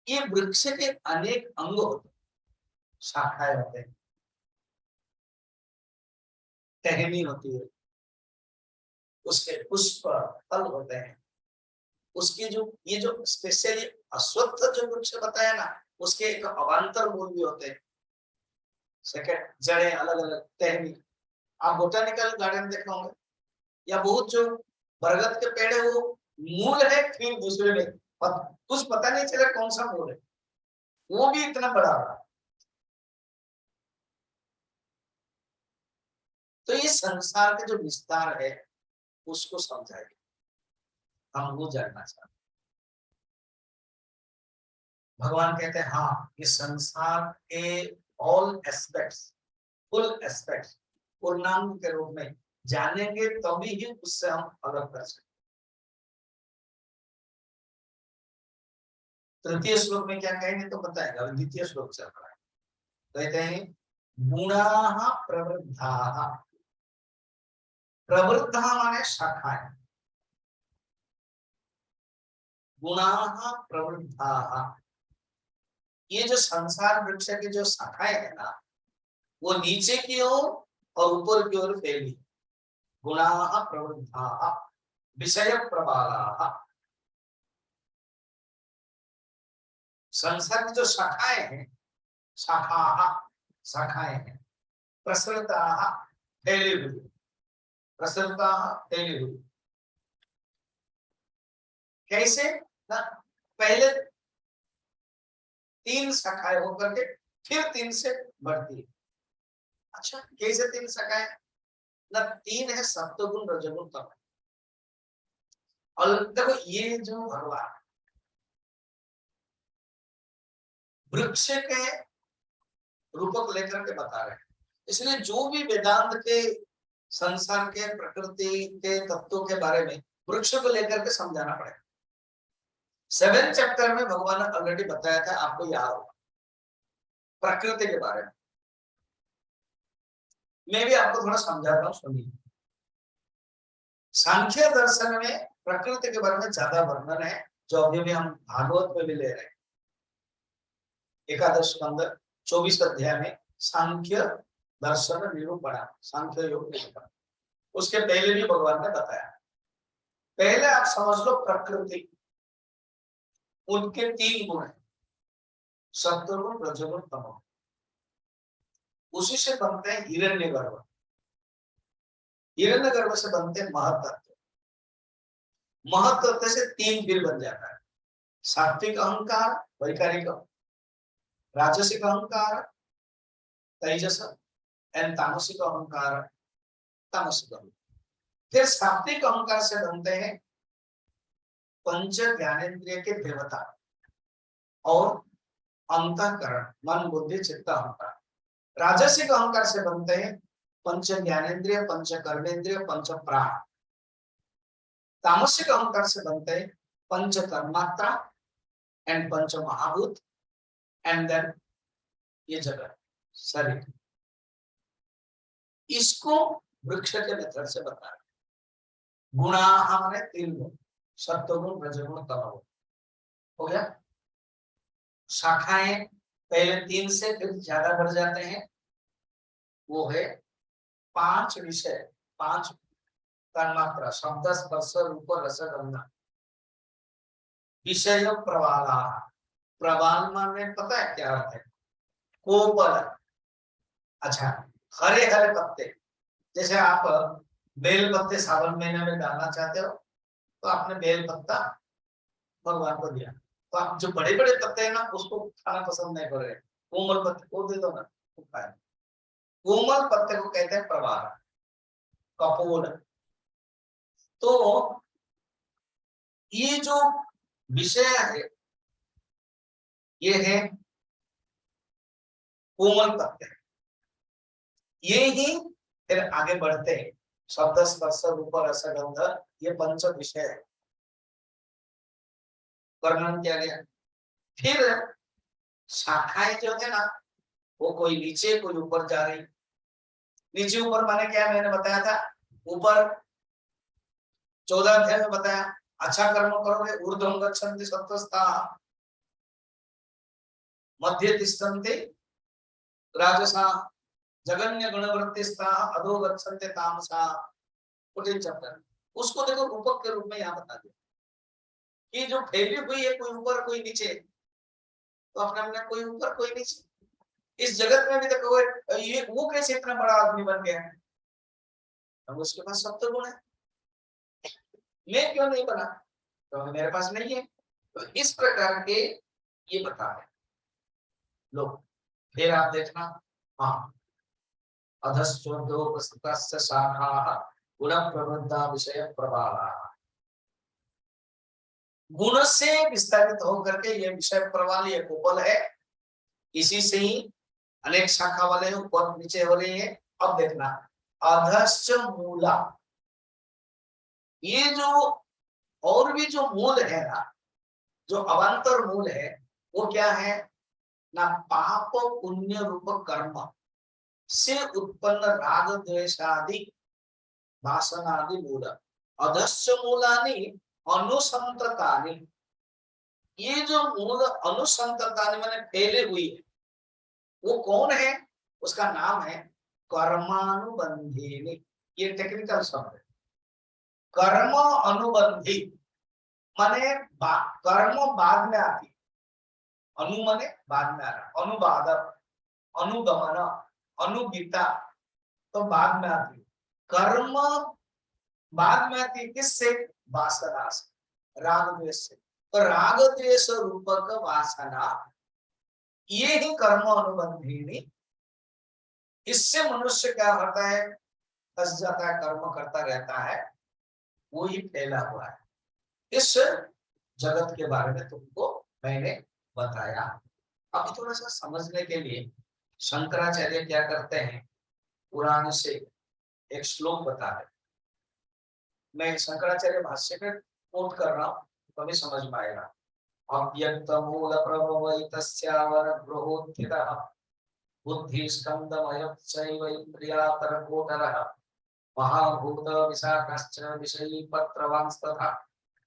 ये वृक्ष के अनेक अंग होते, शाखाएं होते हैं, टहनी होती है, उसके पुष्प फल होते हैं, उसके जो ये जो स्पेशली अश्वत्थ जो वृक्ष बताया ना, उसके एक अवान्तर मूल भी होते हैं, सेकंड जड़ें अलग अलग टहनी। आप बोटानिकल गार्डन देखे होंगे, या बहुत जो बरगद के पेड़ है वो मूल है, फिर दूसरे में कुछ पता नहीं चला कौन सा मूल है, वो भी इतना बड़ा रहा। तो ये संसार के जो विस्तार है उसको समझाएंगे, हम वो जानना चाहते। भगवान कहते हैं हाँ, ये संसार के ऑल एस्पेक्ट्स, फुल एस्पेक्ट्स पूर्णांग के रूप में जानेंगे, तभी ही उससे हम अलग कर सकते। तृतीय श्लोक में क्या कहेंगे तो बताएगा, द्वितीय श्लोक से पढ़ा। कहते हैं गुणाः प्रवृद्धाः, प्रवृद्धा माने शाखाएं, गुणाः प्रवृद्धाः, ये जो संसार वृक्ष की जो शाखाएं है ना, वो नीचे की ओर और ऊपर की ओर फैली। गुणाः प्रवृद्धाः विषय प्रबालाः, संसार की जो शाखाएं हैं, शाखाएं हैं, प्रसृताः फैली हुई, प्रसृताः फैली हुई। कैसे ना, पहले 3 शाखाएं होकर के फिर 3 से बढ़ती है। अच्छा, कैसे 3 शाखाएं ना, 3 है सत्वगुण रजोगुण तमो। और देखो ये जो भगवान वृक्ष के रूपक लेकर के बता रहे हैं, इसलिए जो भी वेदांत के संसार के प्रकृति के तत्वों के बारे में वृक्ष को लेकर के समझाना पड़ेगा। 7 चैप्टर में भगवान ने ऑलरेडी बताया था, आपको याद होगा, प्रकृति के बारे में। मैं भी आपको थोड़ा समझाता हूँ, सुनिए। सांख्य दर्शन में प्रकृति के बारे में ज्यादा वर्णन है, जो अभी भी हम भागवत में भी ले रहे हैं। एकादश स्कंद 24 अध्याय में सांख्य दर्शन निरूपण, सांख्य योग निरूपण, उसके पहले भी भगवान ने बताया। पहले आप समझ लो प्रकृति, उनके 3 गुण है, सत्वगुण रजोगुण तमोगुण, उसी से बनते हैं हिरण्यगर्भ, हिरण्यगर्भ से बनते हैं महतत्व, महतत्व से 3 फिर बन जाता है, सात्विक अहंकार वैकारिक, राजसिक अहंकार तेजस, एंड तामसिक अहंकार तामसिक अहंकार। फिर सात्विक अहंकार से बनते हैं पंच ज्ञानेन्द्रिय के देवता और अंतःकरण, मन बुद्धि चित्त अहंकार। राजसिक अहंकार से बनते हैं पंच ज्ञानेन्द्रिय, पंच कर्मेंद्रिय, पंच प्राण। तामसिक अहंकार से बनते हैं पंच तन्मात्रा एंड पंच महाभूत, एंड देन ये जगत शरीर। इसको वृक्ष के मेथड से बता रहे। गुणा हमने 3 गुण, सत्वगुण रजोगुण तमोगुण हो गया। शाखाएं पहले 3 से फिर ज्यादा बढ़ जाते हैं, वो है 5 विषय, 5 तन्मात्रा, शब्द स्पर्श रूप रस गंध। विषय प्रवाला, प्रवाल माने पता है क्या अर्थ है, कोपल। अच्छा, हरे हरे पत्ते, जैसे आप बेल पत्ते सावन महीने में डालना चाहते हो, तो आपने बेल पत्ता भगवान को दिया, तो आप जो बड़े बड़े पत्ते हैं ना उसको खाना पसंद नहीं कर रहे, कोमल पत्ते को दे दो ना, तो खाए। कोमल पत्ते को कहते हैं प्रवाल, कपोल। तो ये जो विषय है ये है कोमल तत्व, ये ही फिर आगे बढ़ते हैं शब्द स्पर्श रूप रस गंध, ये पंच विषय वर्णन किया गया। फिर शाखाएं जो है ना वो कोई नीचे कोई ऊपर जा रही। नीचे ऊपर माने क्या, मैंने बताया था ऊपर 14 अध्याय में बताया, अच्छा कर्म करोगे ऊर्ध्वं गच्छन्ति सत्त्वस्ताः, मध्य तिष्ठन्ति राजसाः, जगन्य गुणवृत्तिस्ताः, अधो गच्छन्ति तामसाः। 14 चैप्टर, उसको देखो रूपक के रूप में यहाँ बता दिया कि जो फैली हुई है कोई ऊपर कोई नीचे, तो अपने अपने कोई ऊपर कोई नीचे। इस जगत में भी देखो ये वो कैसे इतना बड़ा आदमी बन गया है, अब उसके पास सब तो गुण है, मैं क्यों नहीं बना, तो मेरे पास नहीं है। तो इस प्रकार के ये बता रहे लो। फिर आप देखना, हाँ अधश्चोर्ध्वोपस्थितस्य शाखाः गुण प्रवृद्धा विषय प्रवालाः, गुण से विस्तारित होकर के ये विषय प्रवाल ये कोपल है, इसी से ही अनेक शाखा वाले ऊपर नीचे हो रही है। अब देखना अधश्च मूला, ये जो और भी जो मूल है ना, जो अवान्तर मूल है वो क्या है ना, पाप पुण्य रूप कर्म से उत्पन्न राग द्वेषादि वासनादि मूल। अधश्च मूलानि अनुसंततानि, ये जो मूल अनुसंततानि माने फैले हुई है, वो कौन है, उसका नाम है कर्मानुबंधिनी। ये टेक्निकल शब्द है, कर्म अनुबंधी माने कर्म बाद में आती, अनु माने बाद में आ रहा, अनुबाधक, अनुगमन, अनुगीता तो बाद में आती, कर्म बाद में आती किससे, वासना से, राग द्वेष से। तो राग द्वेष रूपक वासना ये ही कर्म अनुबंधिनी, इससे मनुष्य क्या करता है, फंस जाता है, कर्म करता रहता है, वो ही फैला हुआ है। इस जगत के बारे में तुमको मैंने बताया। अब थोड़ा सा समझने के लिए शंकराचार्य क्या करते हैं, पुराण से एक श्लोक बता रहे, मैं शंकराचार्य भाष्य में कोट कर रहा हूं, तभी समझ में आएगा। अव्यक्त मूल प्रभवैतस्यावर ग्रहोत्थितः बुद्धि स्कंदमय चैव इंद्रियातर कोटरः महाभूत विशाखश्च विषयी पत्रवांस्तथा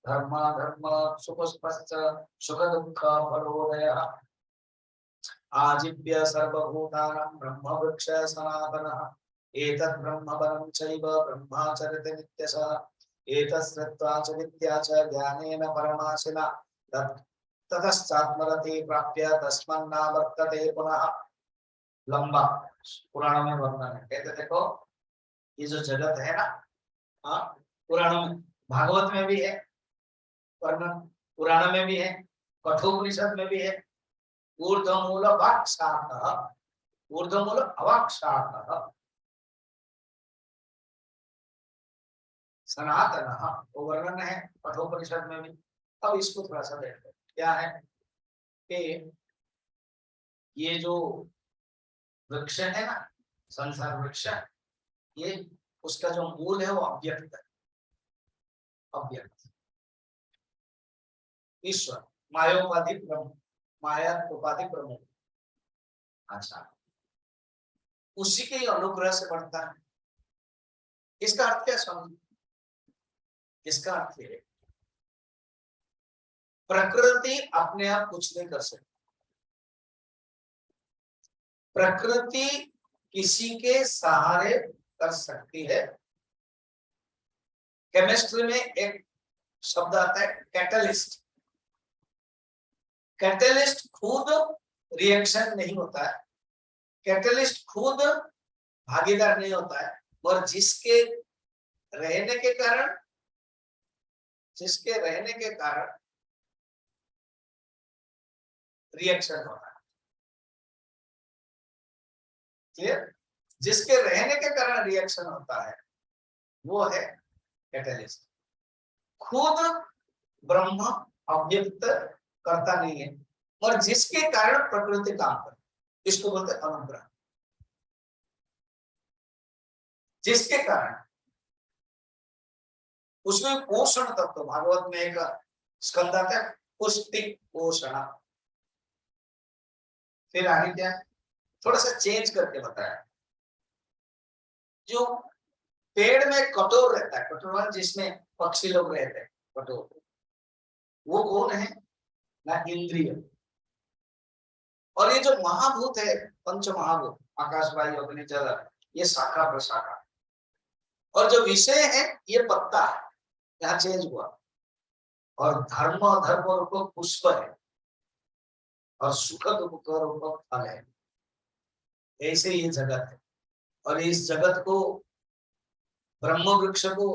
धर्मा धर्म सुपुष्पश्च सुख दुःख फलोदयः आजीव्य सर्वभूतानां ब्रह्म वृक्ष सनातनः एतत् ब्रह्म परं चैव ब्रह्माचरति नित्यशः एतस्त्वा च विद्या च ज्ञानेन परमाशिना ततश्चात्मरति प्राप्य तस्मन्नावर्तते पुनः। लंबा पुराणों में वर्णन है, कहते देखो ये जो जगत है ना, हाँ पुराणों में, भागवत में भी है वर्णन, पुराण में भी है, कठोपनिषद में भी है। ऊर्ध्वमूल वाक्शाखः, ऊर्ध्वमूल अवाक्शाखः सनातनः, वो वर्णन है कठोपनिषद में भी। अब इसको थोड़ा सा देखते हैं, क्या है कि ये जो वृक्ष है ना, संसार वृक्ष, ये उसका जो मूल है वो अव्यक्त है, अव्यक्त ईश्वर, मायोपाधि ब्रह्म, माया उपाधि ब्रह्म। अच्छा, उसी के अनुग्रह से बढ़ता है। इसका अर्थ क्या समझ, इसका अर्थ है प्रकृति अपने आप कुछ नहीं कर सकती, प्रकृति किसी के सहारे कर सकती है। केमिस्ट्री में एक शब्द आता है कैटलिस्ट, कैटलिस्ट खुद रिएक्शन नहीं होता है, कैटलिस्ट खुद भागीदार नहीं होता है, और जिसके रहने के कारण, जिसके रहने के कारण रिएक्शन होता है, क्लियर, जिसके रहने के कारण रिएक्शन होता है वो है कैटलिस्ट। खुद ब्रह्म अव्यक्त करता नहीं है, और जिसके कारण प्रकृति काम करे, इसको बोलते हैं अनुग्रह। जिसके कारण, उसमें पोषण तत्व, भागवत में एक स्कंद आता है पुष्टि पोषण। फिर आगे क्या है, थोड़ा सा चेंज करके बताया। जो पेड़ में कठोर रहता है, कठोर जिसमें पक्षी लोग रहते हैं, कठोर, वो कौन है? ना इंद्रिय। और ये जो महाभूत है, पंच महाभूत, आकाश वायु अग्नि जल, ये शाखा प्रशाखा, और जो विषय है ये पत्ता है, यहाँ चेंज हुआ। और धर्म धर्म रूप पुष्प है, और सुख दुख रूप फल है। ऐसे ये जगत है, और इस जगत को, ब्रह्म वृक्ष को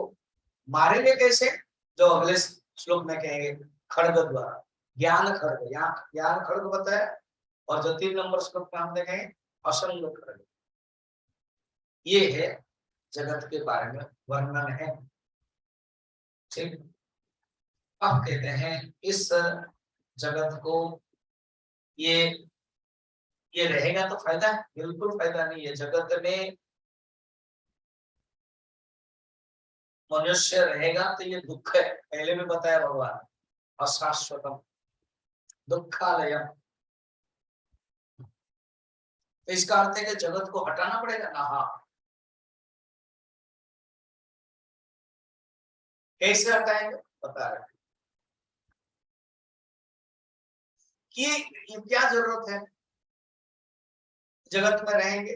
मारेंगे कैसे? जो अगले श्लोक में कहेंगे, खड्ग द्वारा, ज्ञान खड्ग, यहाँ ज्ञान खड्ग बताया, और जो 3 नंबर श्लोक में हम देखेंगे असंग खड्ग। ये है जगत के बारे में वर्णन है। ठीक, अब कहते हैं इस जगत को, ये रहेगा तो फायदा है? बिल्कुल फायदा नहीं है। जगत में मनुष्य रहेगा तो ये दुख है, पहले भी बताया भगवान, अशाश्वतम दुखालयम। तो इसका अर्थ है कि जगत को हटाना पड़ेगा ना? हाँ। कैसे हटाएंगे बता रहे कि ये क्या जरूरत है? जगत में रहेंगे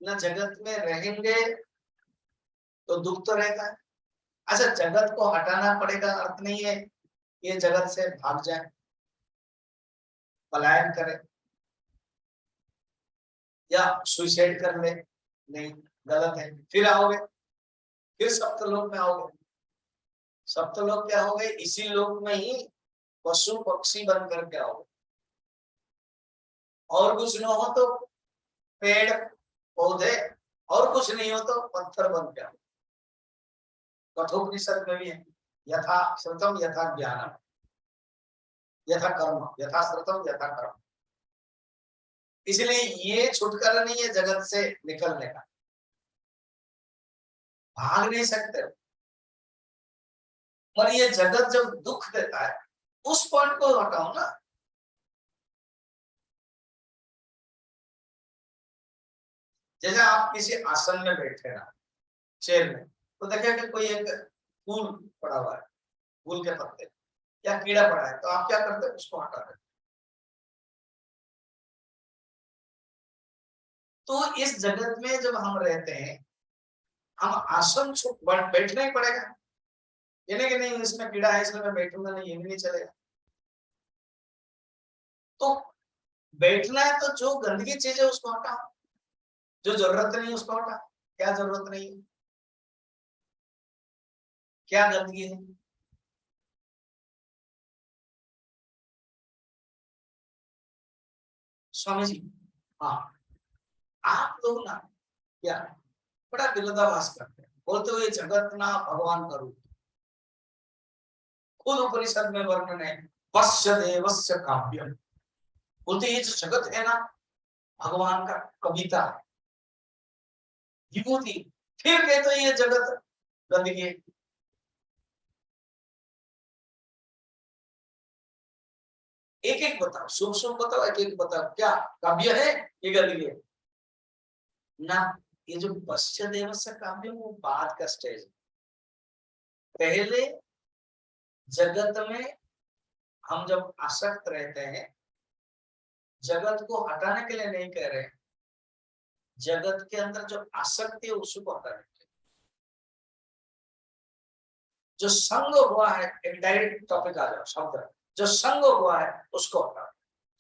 ना, जगत में रहेंगे तो दुख तो रहता है। अच्छा, जगत को हटाना पड़ेगा अर्थ नहीं है ये जगत से भाग जाए, पलायन करे, या सुसाइड कर ले, नहीं, गलत है। फिर आओगे, फिर सप्तलोक में आओगे। सप्तलोक क्या हो गए? इसी लोक में ही पशु पक्षी बन करके आओगे। और कुछ न हो तो पेड़ पौधे, और कुछ नहीं हो तो पत्थर बन के आओ। कठोपनिषद में भी है, यथा श्रुतम यथा ज्ञानम यथा कर्म, यथा श्रुतम यथा कर्म। इसलिए ये छुटकारा नहीं है जगत से निकलने का, भाग नहीं सकते। पर ये जगत जब दुख देता है, उस पॉइंट को हटाओ ना। जैसे आप किसी आसन में बैठे ना, चेयर में, तो देखिए कि कोई एक फूल पड़ा हुआ है, फूल के पत्ते या कीड़ा पड़ा है, तो आप क्या करते हैं? उसको हटा देते। तो इस जगत में जब हम रहते हैं, हम आसन बैठना ही पड़ेगा। ये नहीं कि नहीं इसमें कीड़ा है इसलिए मैं बैठूंगा नहीं, ये भी नहीं चलेगा। तो बैठना है तो जो गंदगी चीज है उसको हटाओ, जो जरूरत नहीं है उसको हटाओ। क्या जरूरत नहीं है? क्या गंदगी है? स्वामी जी, हाँ, आप लोग ना क्या बड़ा विरोधाभास करते हैं, बोलते हुए जगत ना भगवान का रूप। खुद उपनिषद में वर्णन है, वश्य देवस्य काव्यम। बोलते ये जो जगत है ना, भगवान का कविता है, विभूति। फिर कहते हैं ये जगत गंदगी है। एक एक बताओ, शुभ शुभ बताओ, एक एक बताओ, क्या काव्य है ये गंदगी है ना? ये जो पश्च देवस्य काव्य वो बाद का स्टेज है। पहले जगत में हम जब आसक्त रहते हैं, जगत को हटाने के लिए नहीं कह रहे, जगत के अंदर जो आसक्ति है उसको हटाने के लिए। जो संग हुआ है, एक डायरेक्ट टॉपिक आ जाओ, शब्द जो संग हुआ है उसको हटाओ।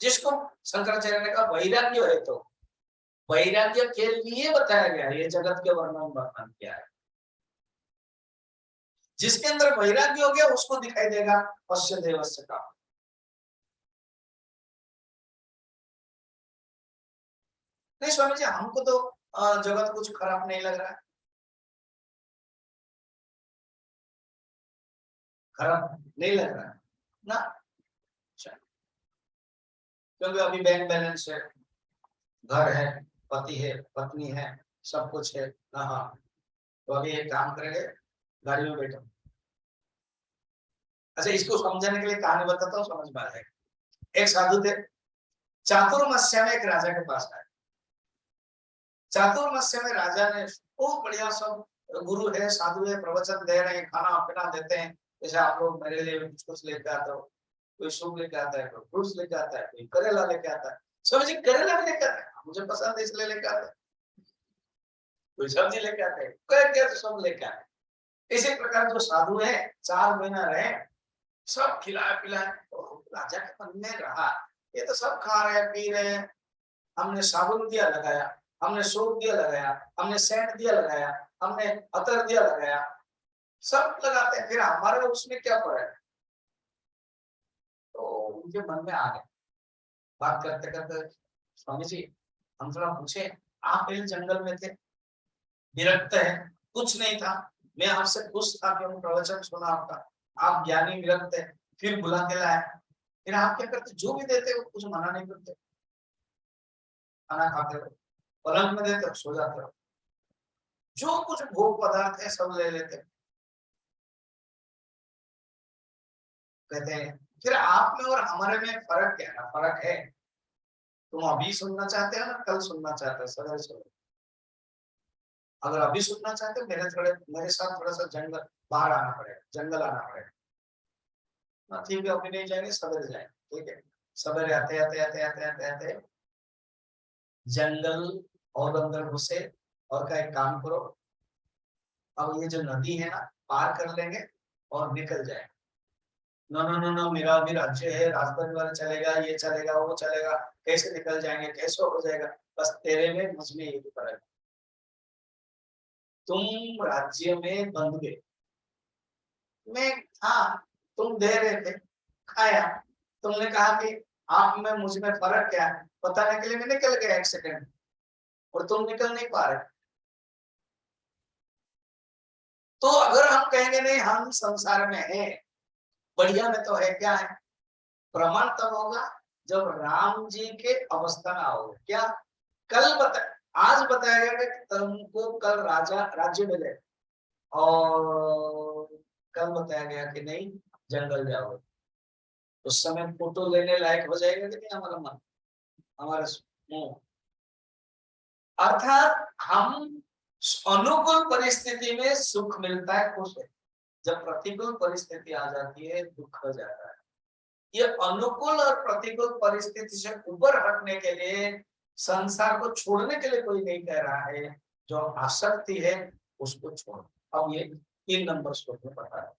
जिसको शंकराचार्य ने कहा वैराग्य है, तो वैराग्य के लिए बताया गया है, ये जगत के वर्णन किया है। जिसके अंदर वैराग्य हो गया उसको दिखाई देगा पश्य देवस्य का। नहीं स्वामी जी, हमको तो जगत कुछ खराब नहीं लग रहा है। खराब नहीं लग रहा है ना? क्योंकि अभी बैंक बैलेंस है, घर है, पति है, पत्नी है, सब कुछ है। हाँ, तो अभी एक काम करेंगे, गाड़ी में बैठो। अच्छा, इसको समझाने के लिए कहानी बताता हूँ, समझ में आ जाएगा। एक साधु थे, चातुर्मास्य में एक राजा के पास आए। चातुर्मास्य में राजा ने बहुत बढ़िया, सब गुरु है, साधु है, प्रवचन दे रहे हैं, खाना पीना देते हैं, जैसे आप लोग मेरे लिए कुछ लेके आते हो, कोई सूप लेके आता है, कोई फ्रूट्स लेके आता है, कोई करेला लेके आता है। स्वामी जी करेला भी लेके आते हैं, मुझे पसंद है इसलिए लेके आते हैं। कोई सब्जी लेके आते हैं, क्या तो सब लेके आते हैं। इसी प्रकार जो साधु है, 4 महीना रहे, सब खिलाया पिलाया, तो राजा के मन में रहा, ये तो सब खा रहे हैं, पी रहे हैं, हमने साबुन दिया लगाया, हमने सोप दिया लगाया, हमने सेंट दिया लगाया, हमने अतर दिया लगाया, सब लगाते हैं, फिर हमारे उसमें क्या पड़ा है? तो उनके मन में आ गया, बात करते करते, स्वामी जी हम थोड़ा पूछे, आप पहले जंगल में थे, विरक्त है, कुछ नहीं था, मैं आपसे खुश था कि हम प्रवचन सुना आपका, आप ज्ञानी विरक्त है, फिर बुला के लाया, फिर आप क्या करते, जो भी देते हो कुछ मना नहीं करते, खाना खाते हो, पलंग में देते हो, सो जाते हो, जो कुछ भोग पदार्थ है सब ले लेते। कहते हैं फिर आप में और हमारे में फर्क क्या है? फर्क है, तुम अभी सुनना चाहते हो ना कल सुनना चाहते हो? सदैव सुनो। अगर अभी सुनना चाहते हो, मेरे साथ थोड़ा सा जंगल बाहर आना पड़ेगा, जंगल आना पड़ेगा। ठीक है, अभी नहीं जाएंगे, सवेरे जाएंगे, ठीक है। सवेरे आते आते आते आते आते आते जंगल और अंदर घुसे, और का एक काम करो, अब ये जो नदी है ना, पार कर लेंगे और निकल जाए। नो नो नो नो, मेरा अभी राज्य है, राजदरबार चलेगा, ये चलेगा, वो चलेगा, कैसे निकल जाएंगे, कैसे हो जाएगा, बस तेरे में मुझ में यही फर्क है। तुम राज्य में बंध गए, मैं हाँ, तुम दे रहे थे, खाया, तुमने कहा कि आप में मुझ में फर्क क्या है, बताने के लिए मैं निकल गया 1 सेकंड, और तुम निकल नहीं पा रहे। तो अगर हम कहेंगे नहीं हम संसार में हैं, बढ़िया में तो है, क्या है? प्रमाण तब होगा जब राम जी के अवस्था में आओगे। क्या कल आज बताया गया कि तुमको कल राजा राज्य मिले, और कल बताया गया कि नहीं जंगल जाओगे, उस समय फोटो लेने लायक हो जाएगा कि नहीं हमारा मन, हमारा मुंह? अर्थात हम अनुकूल परिस्थिति में सुख मिलता है, खुश है, जब प्रतिकूल परिस्थिति आ जाती है दुख हो जाता है। ये अनुकूल और प्रतिकूल परिस्थिति से ऊपर हटने के लिए, संसार को छोड़ने के लिए कोई नहीं कह रहा है, जो आसक्ति है उसको छोड़ो। अब ये 3 नंबर श्लोक में बता है।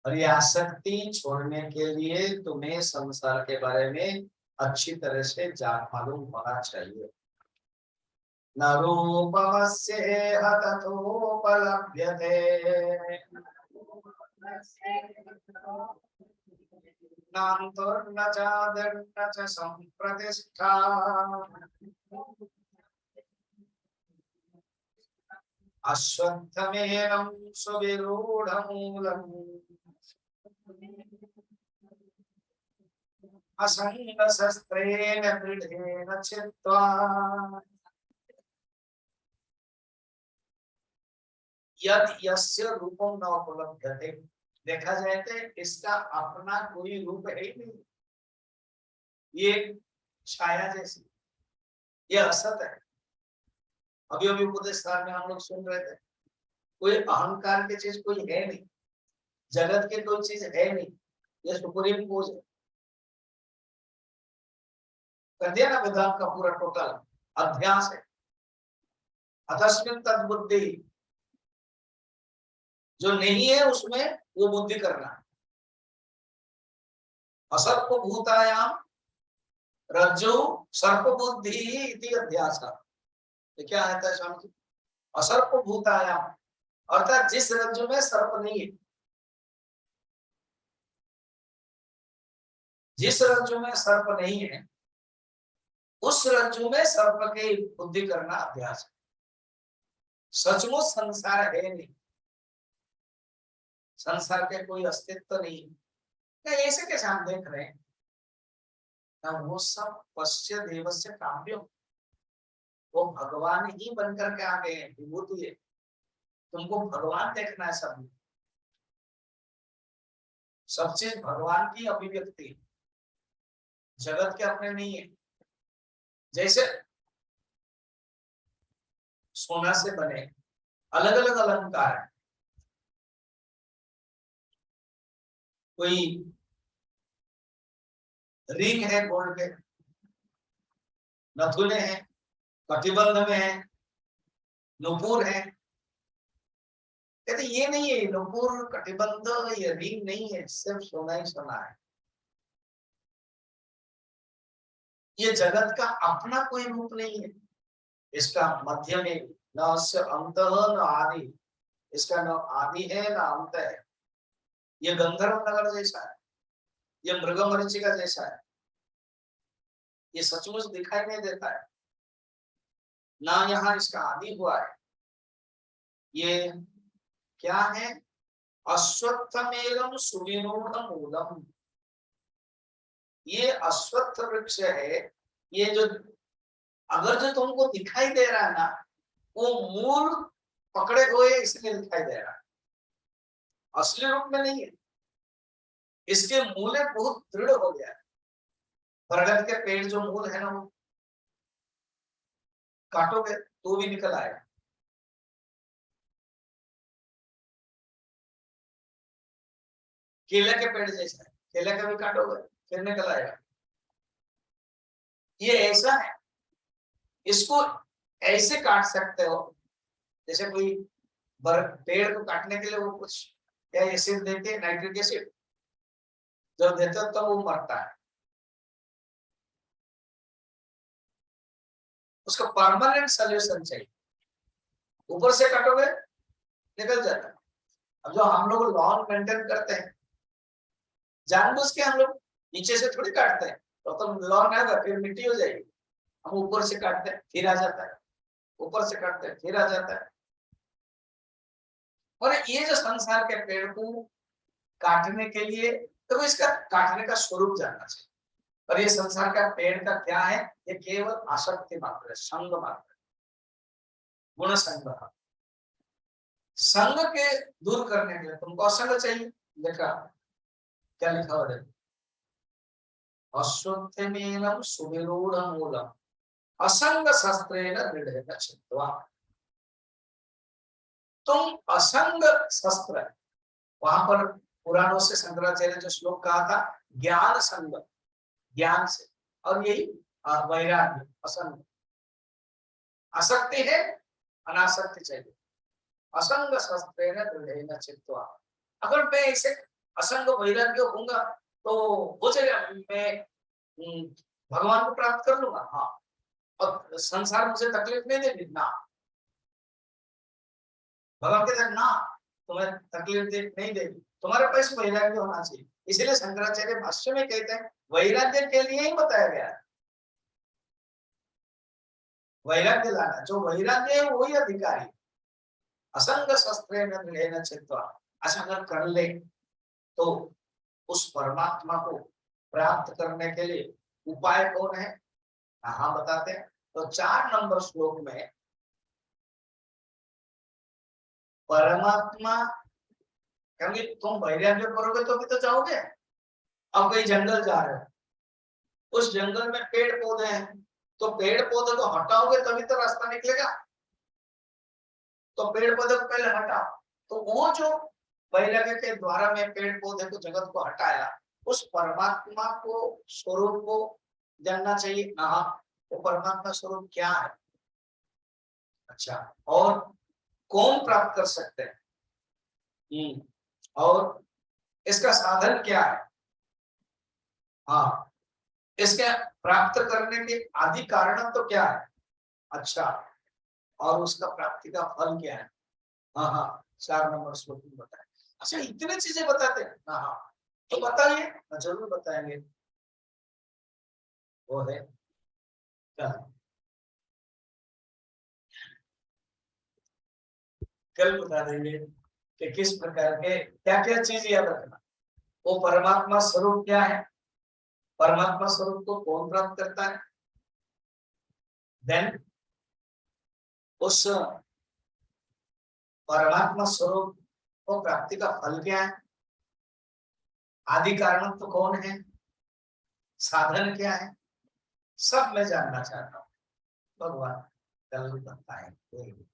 और ये आसक्ति छोड़ने के लिए तुम्हें संसार के बारे में अच्छी तरह से जान मालूम होना चाहिए। न रूपमस्येह तथोपलभ्यते, नान्तुर्न चादिर्न च सम्प्रतिष्ठा, अश्वत्थमेनं सुविरूढमूलम्, असङ्गशस्त्रेण दृढेन चित्वा। यद यस्य रूपम न उपलभ्यते, देखा जाए तो इसका अपना कोई रूप है ही नहीं, ये छाया जैसी, ये असत है। अभी अभी उपदेश स्थान में हम लोग सुन रहे थे, कोई अहंकार की चीज कोई है नहीं, जगत की कोई चीज है नहीं, ये सुप्रीम कोर्स है। कर दिया ना वेदांत का पूरा टोटल अध्यास है। अतस्मिन् तद्बुद्धि, जो नहीं है उसमें वो बुद्धि करना। असर्प भूतायाम रज्जु सर्प बुद्धि इति अध्यास। ये क्या आता है स्वामी जी? असर्प भूतायाम, अर्थात जिस रज्जु में सर्प नहीं है, जिस रज्जु में सर्प नहीं है, उस रज्जु में सर्प की बुद्धि करना अभ्यास है। सचमुच संसार है नहीं, संसार के कोई अस्तित्व नहीं, क्या ऐसे कैसे हम देख रहे हैं ना, वो सब पश्य देवस्य काव्यो, वो भगवान ही बनकर के आ गए हैं, विभूति है, तुमको भगवान देखना है, सब चीज भगवान की अभिव्यक्ति, जगत के अपने नहीं है। जैसे सोना से बने अलग अलग अलंकार है, कोई रिंग है गोल्ड के, नथुने हैं, कटिबंध में है, नुपुर है, कहते ये नहीं है, नुपुर कटिबंध ये रिंग नहीं है, सिर्फ सोना ही सोना है। ये जगत का अपना कोई रूप नहीं है, इसका मध्य में न अंत न आदि, इसका न आदि है न अंत है। ये गंधर्व नगर जैसा है, ये मृगमरीचिका जैसा है, ये सचमुच दिखाई नहीं देता है, ना यहाँ इसका आदि हुआ है। ये क्या है? अश्वत्थमेलम सुविरूढ़ मूलम, ये अश्वत्थ वृक्ष है, ये जो अगर जो तुमको दिखाई दे रहा है ना, वो मूल पकड़े हुए इसलिए दिखाई दे रहा है, असली रूप में नहीं है। इसके मूले बहुत दृढ़ हो गया है, बरगद के पेड़ जो मूल है ना, वो काटोगे तो भी निकल आएगा। केले के पेड़ जैसा है, केले का भी काटोगे फिर निकल आएगा। ये ऐसा है, इसको ऐसे काट सकते हो जैसे कोई पेड़ को काटने के लिए वो कुछ क्या एसिड देते हैं, नाइट्रिक एसिड, जब देते हो तब वो मरता है, उसका परमानेंट सोल्यूशन चाहिए, ऊपर से काटोगे निकल जाता है। अब जो हम लोग लॉन मेंटेन करते हैं, जानबूझ के हम लोग नीचे से थोड़ी काटते हैं, तो लॉन आएगा फिर मिट्टी हो जाएगी, हम ऊपर से काटते हैं फिर आ जाता है, ऊपर से काटते हैं फिर आ जाता है। और ये जो संसार के पेड़ को काटने के लिए, तो इसका काटने का स्वरूप जानना चाहिए। और ये संसार का पेड़ का क्या है? ये केवल आसक्ति मात्र है, संग मात्र है, गुण संग। संग के दूर करने के लिए तुमको असंग चाहिए। देखा क्या लिखा हुआ है? अश्वत्थमेनं सुविरूढ़ मूलम असंग शस्त्रेण दृढ़ेन छित्त्वा। तुम असंग शस्त्र, वहां पर पुराणों से शंकराचार्य जो श्लोक कहा था, ज्ञान संग, ज्ञान से, और यही वैराग्य असंग, आसक्ति है अनासक्ति चाहिए। असंग शस्त्रेण दृढ़ेन छित्त्वा, अगर मैं ऐसे असंग वैराग्य होऊंगा तो हो जाएगा, मैं भगवान को प्राप्त कर लूंगा, हाँ, और संसार मुझे तकलीफ नहीं देगी ना, भगवान कहते हैं ना, तुम्हें तकलीफ नहीं देगी, तुम्हारे पास वैराग्य होना चाहिए। इसलिए शंकराचार्य भाष्य में कहते हैं वैराग्य के लिए ही बताया गया है, वैराग्य लाना, जो वैराग्य है वही अधिकारी। असंग शस्त्रेण दृढ़ेन छित्त्वा, ऐसा अगर कर ले तो उस परमात्मा को प्राप्त करने के लिए उपाय कौन है? हाँ बताते हैं। तो 4 नंबर श्लोक में परमात्मा, क्योंकि तुम वैराग्य करोगे तो भी तो जाओगे। अब कहीं जंगल जा रहे हो, उस जंगल में पेड़ पौधे हैं, तो पेड़ पौधे को हटाओगे तभी तो रास्ता निकलेगा, तो पेड़ पौधे को पहले हटाओ। तो वो जो वैराग्य के द्वारा में पेड़ पौधे को, जगत को हटाया, उस परमात्मा को, स्वरूप को जानना चाहिए। हाँ, वो परमात्मा स्वरूप क्या है? अच्छा, और कौन प्राप्त कर सकते हैं? और इसका साधन क्या है? हाँ, इसके प्राप्त करने के आदि कारण तो क्या है? अच्छा, और उसका प्राप्ति का फल क्या है? हाँ हाँ, 4 नंबर श्लोक में बताए। अच्छा, इतने चीजें बताते हैं। हाँ हाँ, तो बताइए, जरूर बताएंगे। वो है क्या? कल बता देंगे कि किस प्रकार के क्या क्या चीज याद रखना। वो परमात्मा स्वरूप क्या है, परमात्मा स्वरूप को कौन प्राप्त करता है, देन उस परमात्मा स्वरूप को प्राप्ति का फल क्या है, आदि कारण तो कौन है, साधन क्या है, सब मैं जानना चाहता हूँ। भगवान कल बताएंगे।